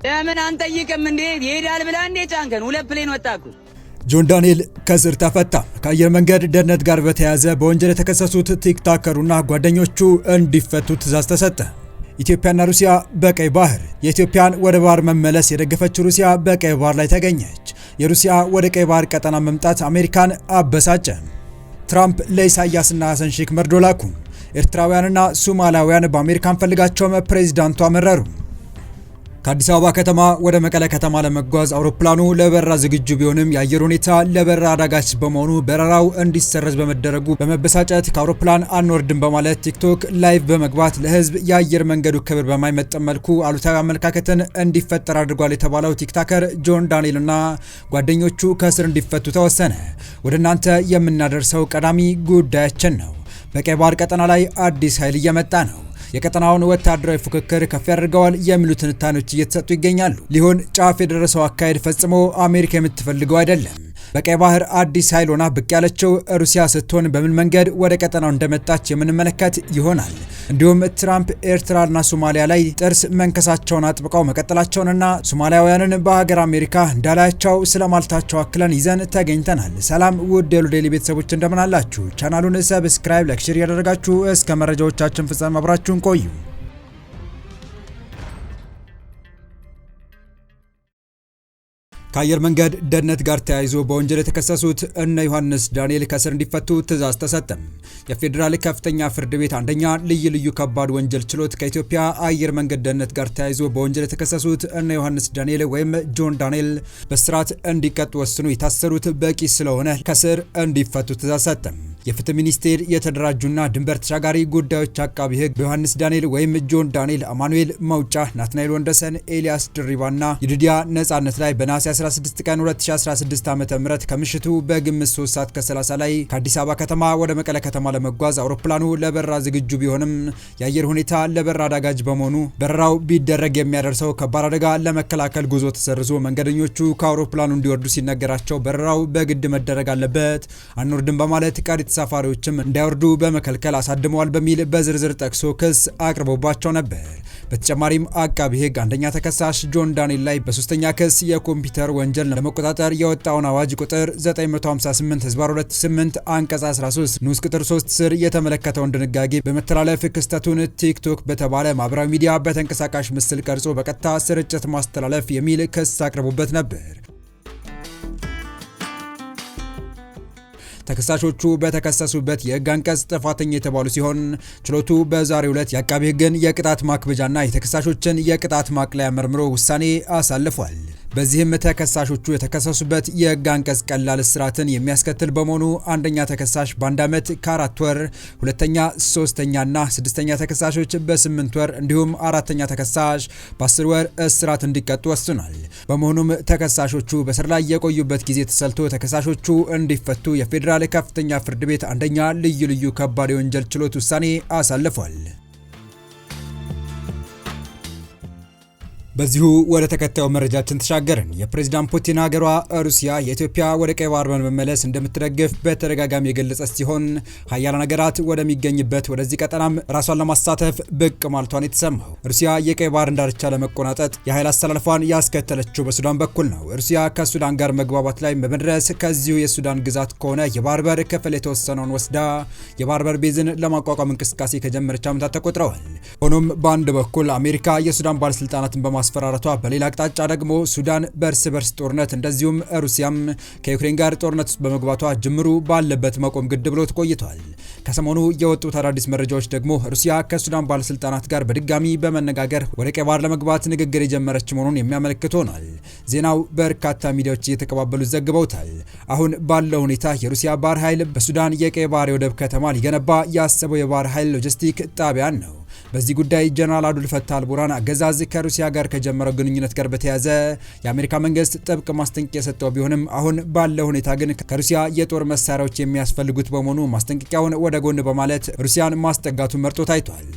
ለምን አንጠይቅም እንዴ? ይሄዳል ብላ እንዴ ጫንከን? ሁለት ፕሌን ወጣኩ። ጆን ዳንኤል ከእስር ተፈታ። ከአየር መንገድ ደህንነት ጋር በተያያዘ በወንጀል የተከሰሱት ቲክቶከሩና ጓደኞቹ እንዲፈቱ ትዕዛዝ ተሰጠ። ኢትዮጵያና ሩሲያ በቀይ ባህር። የኢትዮጵያን ወደ ባህር መመለስ የደገፈችው ሩሲያ በቀይ ባህር ላይ ተገኘች። የሩሲያ ወደ ቀይ ባህር ቀጠና መምጣት አሜሪካን አበሳጨ። ትራምፕ ለኢሳያስና ሐሰን ሼክ መርዶ ላኩ። ኤርትራውያንና ሶማሊያውያን በአሜሪካን ፈልጋቸውም ፕሬዝዳንቱ አመረሩ። ከአዲስ አበባ ከተማ ወደ መቀለ ከተማ ለመጓዝ አውሮፕላኑ ለበረራ ዝግጁ ቢሆንም የአየር ሁኔታ ለበረራ አዳጋች በመሆኑ በረራው እንዲሰረዝ በመደረጉ በመበሳጨት ከአውሮፕላን አንወርድም በማለት ቲክቶክ ላይቭ በመግባት ለሕዝብ የአየር መንገዱ ክብር በማይመጠን መልኩ አሉታዊ አመለካከትን እንዲፈጠር አድርጓል የተባለው ቲክቶከር ጆን ዳንኤልና ጓደኞቹ ከእስር እንዲፈቱ ተወሰነ። ወደ እናንተ የምናደርሰው ቀዳሚ ጉዳያችን ነው። በቀይ ባህር ቀጠና ላይ አዲስ ኃይል እየመጣ ነው። የቀጠናውን ወታደራዊ ፉክክር ከፍ ያደርገዋል የሚሉ ትንታኔዎች እየተሰጡ ይገኛሉ። ሊሆን ጫፍ የደረሰው አካሄድ ፈጽሞ አሜሪካ የምትፈልገው አይደለም። በቀይ ባህር አዲስ ኃይል ሆና ብቅ ያለችው ሩሲያ ስትሆን በምን መንገድ ወደ ቀጠናው እንደመጣች የምንመለከት ይሆናል። እንዲሁም ትራምፕ ኤርትራና ሶማሊያ ላይ ጥርስ መንከሳቸውን አጥብቀው መቀጠላቸውንና ሶማሊያውያንን በሀገር አሜሪካ እንዳላያቸው ስለማልታቸው አክለን ይዘን ተገኝተናል። ሰላም ውድ የሉ ዴይሊ ቤተሰቦች እንደምን አላችሁ? ቻናሉን ሰብስክራይብ፣ ላይክ፣ ሼር ያደረጋችሁ እስከ መረጃዎቻችን ፍጻሜ አብራችሁን ቆዩ። ከአየር መንገድ ደህንነት ጋር ተያይዞ በወንጀል የተከሰሱት እነ ዮሐንስ ዳንኤል ከእስር እንዲፈቱ ትዕዛዝ ተሰጠ። የፌዴራል ከፍተኛ ፍርድ ቤት አንደኛ ልዩ ከባድ ወንጀል ችሎት ከኢትዮጵያ አየር መንገድ ደህንነት ጋር ተያይዞ በወንጀል የተከሰሱት እነ ዮሐንስ ዳንኤል ወይም ጆን ዳንኤል በእስራት እንዲቀጡ ወስኖ የታሰሩት በቂ ስለሆነ ከእስር እንዲፈቱ ትዕዛዝ ሰጠ። የፍትህ ሚኒስቴር የተደራጁና ድንበር ተሻጋሪ ጉዳዮች አቃቢ ህግ በዮሐንስ ዳንኤል ወይም ጆን ዳንኤል፣ አማኑኤል መውጫ፣ ናትናኤል ወንደሰን፣ ኤልያስ ድሪባና ይድዲያ ነጻነት ላይ በነሐሴ 16 ቀን 2016 ዓ.ም ከምሽቱ በግምት 3 ሰዓት ከ30 ላይ ከአዲስ አበባ ከተማ ወደ መቀለ ከተማ ለመጓዝ አውሮፕላኑ ለበረራ ዝግጁ ቢሆንም የአየር ሁኔታ ለበረራ አዳጋጅ በመሆኑ በረራው ቢደረግ የሚያደርሰው ከባድ አደጋ ለመከላከል ጉዞ ተሰርዞ መንገደኞቹ ከአውሮፕላኑ እንዲወርዱ ሲነገራቸው በረራው በግድ መደረግ አለበት፣ አንወርድም በማለት ቀሪ ተሳፋሪዎችም እንዳይወርዱ በመከልከል አሳድመዋል በሚል በዝርዝር ጠቅሶ ክስ አቅርቦባቸው ነበር። በተጨማሪም አቃቢ ህግ አንደኛ ተከሳሽ ጆን ዳንኤል ላይ በሶስተኛ ክስ የኮምፒውተር ወንጀል ለመቆጣጠር የወጣውን አዋጅ ቁጥር 958/2008 አንቀጽ 13 ንዑስ ቁጥር 3 ስር የተመለከተውን ድንጋጌ በመተላለፍ ክስተቱን ቲክቶክ በተባለ ማህበራዊ ሚዲያ በተንቀሳቃሽ ምስል ቀርጾ በቀጥታ ስርጭት ማስተላለፍ የሚል ክስ አቅርቦበት ነበር። ተከሳሾቹ በተከሰሱበት የህግ አንቀጽ ጥፋተኛ የተባሉ ሲሆን ችሎቱ በዛሬው ዕለት የአቃቢ ህግን የቅጣት ማክበጃና የተከሳሾችን የቅጣት ማቅለያ መርምሮ ውሳኔ አሳልፏል። በዚህም ተከሳሾቹ የተከሰሱበት የህግ አንቀጽ ቀላል እስራትን የሚያስከትል በመሆኑ አንደኛ ተከሳሽ በ1 ዓመት ከ4 ወር፣ ሁለተኛ፣ ሶስተኛና ስድስተኛ ተከሳሾች በ8 ወር እንዲሁም አራተኛ ተከሳሽ በ10 ወር እስራት እንዲቀጡ ወስኗል። በመሆኑም ተከሳሾቹ በስር ላይ የቆዩበት ጊዜ ተሰልቶ ተከሳሾቹ እንዲፈቱ የፌዴራል ከፍተኛ ፍርድ ቤት አንደኛ ልዩ ከባድ የወንጀል ችሎት ውሳኔ አሳልፏል። በዚሁ ወደ ተከታዩ መረጃችን ተሻገርን። የፕሬዝዳንት ፑቲን ሀገሯ ሩሲያ የኢትዮጵያ ወደ ቀይ ባህር መመለስ እንደምትደግፍ በተደጋጋሚ የገለጸች ሲሆን ሀያላን ሀገራት ወደሚገኝበት ወደዚህ ቀጠናም ራሷን ለማሳተፍ ብቅ ማለቷን የተሰማው ሩሲያ የቀይ ባህር ዳርቻ ለመቆናጠጥ የኃይል አስተላልፏን ያስከተለችው በሱዳን በኩል ነው። ሩሲያ ከሱዳን ጋር መግባባት ላይ በመድረስ ከዚሁ የሱዳን ግዛት ከሆነ የባህር በር ክፍል የተወሰነውን ወስዳ የባህር በር ቤዝን ለማቋቋም እንቅስቃሴ ከጀመረች ዓመታት ተቆጥረዋል። ሆኖም በአንድ በኩል አሜሪካ የሱዳን ባለስልጣናትን ማስፈራረቷ፣ በሌላ አቅጣጫ ደግሞ ሱዳን በእርስ በርስ ጦርነት እንደዚሁም ሩሲያም ከዩክሬን ጋር ጦርነት ውስጥ በመግባቷ ጅምሩ ባለበት መቆም ግድ ብሎት ቆይቷል። ከሰሞኑ የወጡት አዳዲስ መረጃዎች ደግሞ ሩሲያ ከሱዳን ባለስልጣናት ጋር በድጋሚ በመነጋገር ወደ ቀይ ባህር ለመግባት ንግግር የጀመረች መሆኑን የሚያመለክት ሆኗል። ዜናው በርካታ ሚዲያዎች እየተቀባበሉት ዘግበውታል። አሁን ባለው ሁኔታ የሩሲያ ባህር ኃይል በሱዳን የቀይ ባህር የወደብ ከተማ ሊገነባ ያሰበው የባህር ኃይል ሎጂስቲክ ጣቢያን ነው። በዚህ ጉዳይ ጀነራል አብዱል ፈታህ አልቡርሃን አገዛዝ ከሩሲያ ጋር ከጀመረው ግንኙነት ጋር በተያያዘ የአሜሪካ መንግስት ጥብቅ ማስጠንቀቂያ የሰጠው ቢሆንም አሁን ባለው ሁኔታ ግን ከሩሲያ የጦር መሳሪያዎች የሚያስፈልጉት በመሆኑ ማስጠንቀቂያውን ወደ ጎን በማለት ሩሲያን ማስጠጋቱን መርጦ ታይቷል።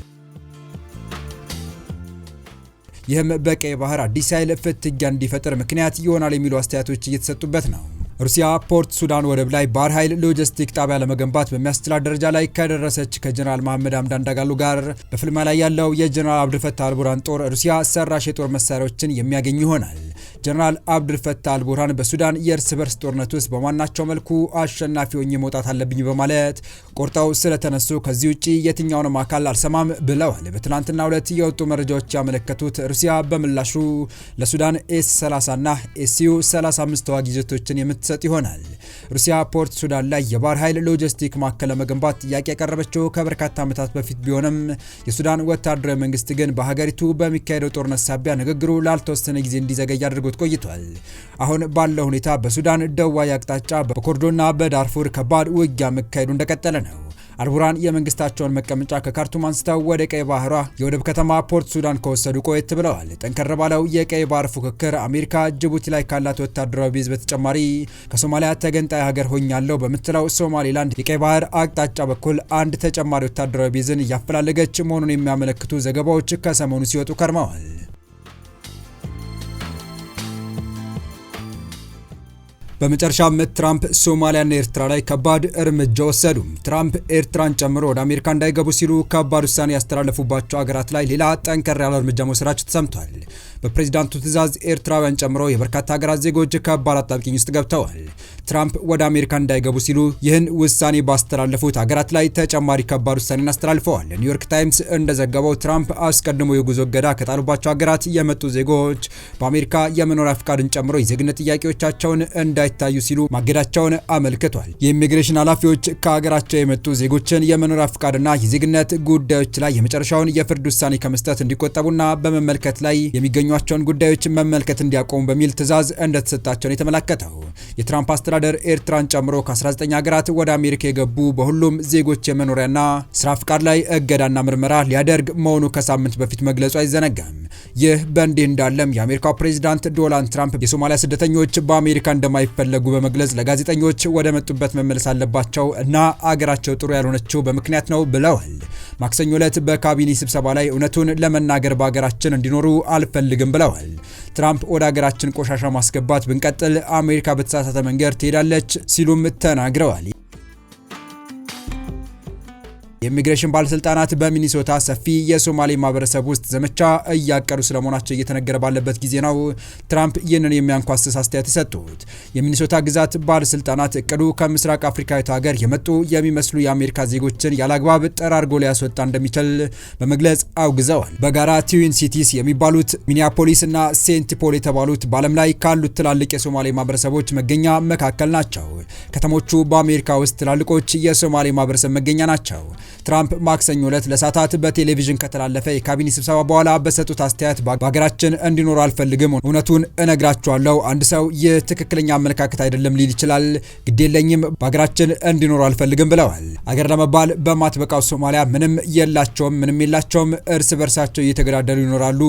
ይህም በቀይ ባህር አዲስ ኃይል ፍትጊያ እንዲፈጠር ምክንያት ይሆናል የሚሉ አስተያየቶች እየተሰጡበት ነው። ሩሲያ ፖርት ሱዳን ወደብ ላይ ባህር ኃይል ሎጂስቲክ ጣቢያ ለመገንባት በሚያስችላት ደረጃ ላይ ከደረሰች ከጀነራል መሐመድ ሐምዳን ዳጋሎ ጋር በፍልሚያ ላይ ያለው የጀነራል አብዱልፈታህ አልቡርሃን ጦር ሩሲያ ሰራሽ የጦር መሳሪያዎችን የሚያገኝ ይሆናል። ጀነራል አብዱልፈታህ አልቡርሃን በሱዳን የእርስ በርስ ጦርነት ውስጥ በማናቸው መልኩ አሸናፊ ሆኜ መውጣት አለብኝ በማለት ቆርጠው ስለተነሱ ከዚህ ውጪ የትኛውንም አካል አልሰማም ብለዋል። በትናንትናው ዕለት የወጡ መረጃዎች ያመለከቱት ሩሲያ በምላሹ ለሱዳን ኤስ-30 እና ኤስዩ-35 ተዋጊ ጀቶችን የምትሰጥ ይሆናል። ሩሲያ ፖርት ሱዳን ላይ የባህር ኃይል ሎጂስቲክ ማዕከል ለመገንባት ጥያቄ ያቀረበችው ከበርካታ ዓመታት በፊት ቢሆንም የሱዳን ወታደራዊ መንግስት ግን በሀገሪቱ በሚካሄደው ጦርነት ሳቢያ ንግግሩ ላልተወሰነ ጊዜ እንዲዘገይ አድርጎት ቆይቷል። አሁን ባለው ሁኔታ በሱዳን ደቡባዊ አቅጣጫ በኮርዶና በዳርፉር ከባድ ውጊያ መካሄዱ እንደቀጠለ ነው። አልቡርሃን የመንግስታቸውን መቀመጫ ከካርቱም አንስተው ወደ ቀይ ባህሯ የወደብ ከተማ ፖርት ሱዳን ከወሰዱ ቆየት ብለዋል። ጠንከር ባለው የቀይ ባህር ፉክክር አሜሪካ ጅቡቲ ላይ ካላት ወታደራዊ ቤዝ በተጨማሪ ከሶማሊያ ተገንጣይ ሀገር ሆኛለሁ በምትለው ሶማሌላንድ የቀይ ባህር አቅጣጫ በኩል አንድ ተጨማሪ ወታደራዊ ቤዝን እያፈላለገች መሆኑን የሚያመለክቱ ዘገባዎች ከሰሞኑ ሲወጡ ከርመዋል። በመጨረሻም ትራምፕ ሶማሊያና ኤርትራ ላይ ከባድ እርምጃ ወሰዱ። ትራምፕ ኤርትራን ጨምሮ ወደ አሜሪካ እንዳይገቡ ሲሉ ከባድ ውሳኔ ያስተላለፉባቸው ሀገራት ላይ ሌላ ጠንከር ያለ እርምጃ መውሰዳቸው ተሰምቷል። በፕሬዝዳንቱ ትዕዛዝ ኤርትራውያን ጨምሮ የበርካታ ሀገራት ዜጎች ከባድ አጣብቂኝ ውስጥ ገብተዋል። ትራምፕ ወደ አሜሪካ እንዳይገቡ ሲሉ ይህን ውሳኔ ባስተላለፉት ሀገራት ላይ ተጨማሪ ከባድ ውሳኔን አስተላልፈዋል። ኒውዮርክ ታይምስ እንደዘገበው ትራምፕ አስቀድሞ የጉዞ እገዳ ከጣሉባቸው ሀገራት የመጡ ዜጎች በአሜሪካ የመኖሪያ ፍቃድን ጨምሮ የዜግነት ጥያቄዎቻቸውን እንዳይታዩ ሲሉ ማገዳቸውን አመልክቷል። የኢሚግሬሽን ኃላፊዎች ከሀገራቸው የመጡ ዜጎችን የመኖሪያ ፍቃድና የዜግነት ጉዳዮች ላይ የመጨረሻውን የፍርድ ውሳኔ ከመስጠት እንዲቆጠቡና በመመልከት ላይ የሚገኟቸውን ጉዳዮች መመልከት እንዲያቆሙ በሚል ትዕዛዝ እንደተሰጣቸው ነው የተመለከተው። የትራምፕ አስተዳደር ኤርትራን ጨምሮ ከ19 ሀገራት ወደ አሜሪካ የገቡ በሁሉም ዜጎች የመኖሪያና ስራ ፍቃድ ላይ እገዳና ምርመራ ሊያደርግ መሆኑ ከሳምንት በፊት መግለጹ አይዘነጋም። ይህ በእንዲህ እንዳለም የአሜሪካው ፕሬዝዳንት ዶናልድ ትራምፕ የሶማሊያ ስደተኞች በአሜሪካ እንደማይፈለጉ በመግለጽ ለጋዜጠኞች ወደ መጡበት መመለስ አለባቸው እና አገራቸው ጥሩ ያልሆነችው በምክንያት ነው ብለዋል። ማክሰኞ ዕለት በካቢኔ ስብሰባ ላይ እውነቱን ለመናገር በሀገራችን እንዲኖሩ አልፈልግም ብለዋል። ትራምፕ ወደ ሀገራችን ቆሻሻ ማስገባት ብንቀጥል አሜሪካ በተሳሳተ መንገድ ትሄዳለች ሲሉም ተናግረዋል። የኢሚግሬሽን ባለስልጣናት በሚኒሶታ ሰፊ የሶማሌ ማህበረሰብ ውስጥ ዘመቻ እያቀዱ ስለመሆናቸው እየተነገረ ባለበት ጊዜ ነው ትራምፕ ይህንን የሚያንኳስስ አስተያየት የሰጡት። የሚኒሶታ ግዛት ባለስልጣናት እቅዱ ከምስራቅ አፍሪካዊት ሀገር የመጡ የሚመስሉ የአሜሪካ ዜጎችን ያላግባብ ጠራርጎ ሊያስወጣ እንደሚችል በመግለጽ አውግዘዋል። በጋራ ትዊን ሲቲስ የሚባሉት ሚኒያፖሊስ እና ሴንት ፖል የተባሉት በዓለም ላይ ካሉት ትላልቅ የሶማሌ ማህበረሰቦች መገኛ መካከል ናቸው። ከተሞቹ በአሜሪካ ውስጥ ትላልቆች የሶማሌ ማህበረሰብ መገኛ ናቸው። ትራምፕ ማክሰኞ ዕለት ለሰዓታት በቴሌቪዥን ከተላለፈ የካቢኔ ስብሰባ በኋላ በሰጡት አስተያየት በሀገራችን እንዲኖሩ አልፈልግም፣ እውነቱን እነግራቸዋለሁ። አንድ ሰው ይህ ትክክለኛ አመለካከት አይደለም ሊል ይችላል፣ ግዴለኝም፣ በሀገራችን እንዲኖሩ አልፈልግም ብለዋል። አገር ለመባል በማትበቃው ሶማሊያ ምንም የላቸውም፣ እርስ በርሳቸው እየተገዳደሉ ይኖራሉ፣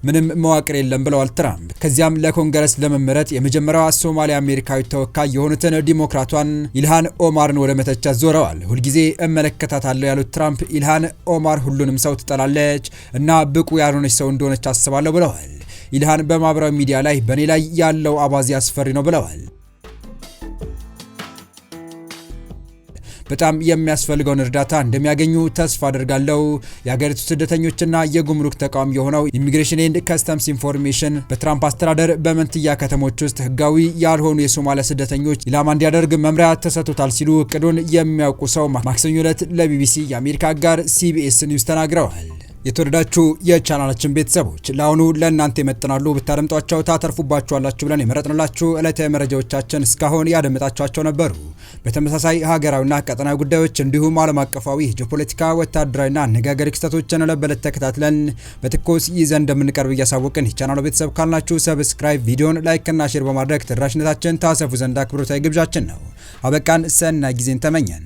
ምንም መዋቅር የለም ብለዋል ትራምፕ። ከዚያም ለኮንግረስ ለመመረጥ የመጀመሪያዋ ሶማሊያ አሜሪካዊ ተወካይ የሆኑትን ዲሞክራቷን ኢልሃን ኦማርን ወደ መተቸት ዞረዋል። ሁልጊዜ እመለከታታለሁ ያሉት ትራምፕ ኢልሃን ኦማር ሁሉንም ሰው ትጠላለች እና ብቁ ያልሆነች ሰው እንደሆነች አስባለሁ ብለዋል። ኢልሃን በማህበራዊ ሚዲያ ላይ በእኔ ላይ ያለው አባዜ አስፈሪ ነው ብለዋል። በጣም የሚያስፈልገውን እርዳታ እንደሚያገኙ ተስፋ አድርጋለሁ። የሀገሪቱ ስደተኞችና የጉምሩክ ተቋም የሆነው ኢሚግሬሽን ኤንድ ከስተምስ ኢንፎርሜሽን በትራምፕ አስተዳደር በመንትያ ከተሞች ውስጥ ህጋዊ ያልሆኑ የሶማሊያ ስደተኞች ኢላማ እንዲያደርግ መምሪያ ተሰጥቶታል ሲሉ እቅዱን የሚያውቁ ሰው ማክሰኞ ዕለት ለቢቢሲ የአሜሪካ አጋር ሲቢኤስ ኒውስ ተናግረዋል። የተወደዳችሁ የቻናላችን ቤተሰቦች ለአሁኑ ለእናንተ ይመጥናሉ ብታደምጧቸው ታተርፉባችኋላችሁ ብለን የመረጥንላችሁ ዕለታዊ መረጃዎቻችን እስካሁን ያደመጣችኋቸው ነበሩ። በተመሳሳይ ሀገራዊና ቀጠናዊ ጉዳዮች እንዲሁም ዓለም አቀፋዊ ጂኦፖለቲካ፣ ወታደራዊና አነጋጋሪ ክስተቶችን ለበለት ተከታትለን በትኩስ ይዘን እንደምንቀርብ እያሳወቅን የቻናሉ ቤተሰብ ካልናችሁ ሰብስክራይብ፣ ቪዲዮን ላይክ እና ሼር በማድረግ ተደራሽነታችን ታሰፉ ዘንድ አክብሮታዊ ግብዣችን ነው። አበቃን። ሰናይ ጊዜን ተመኘን።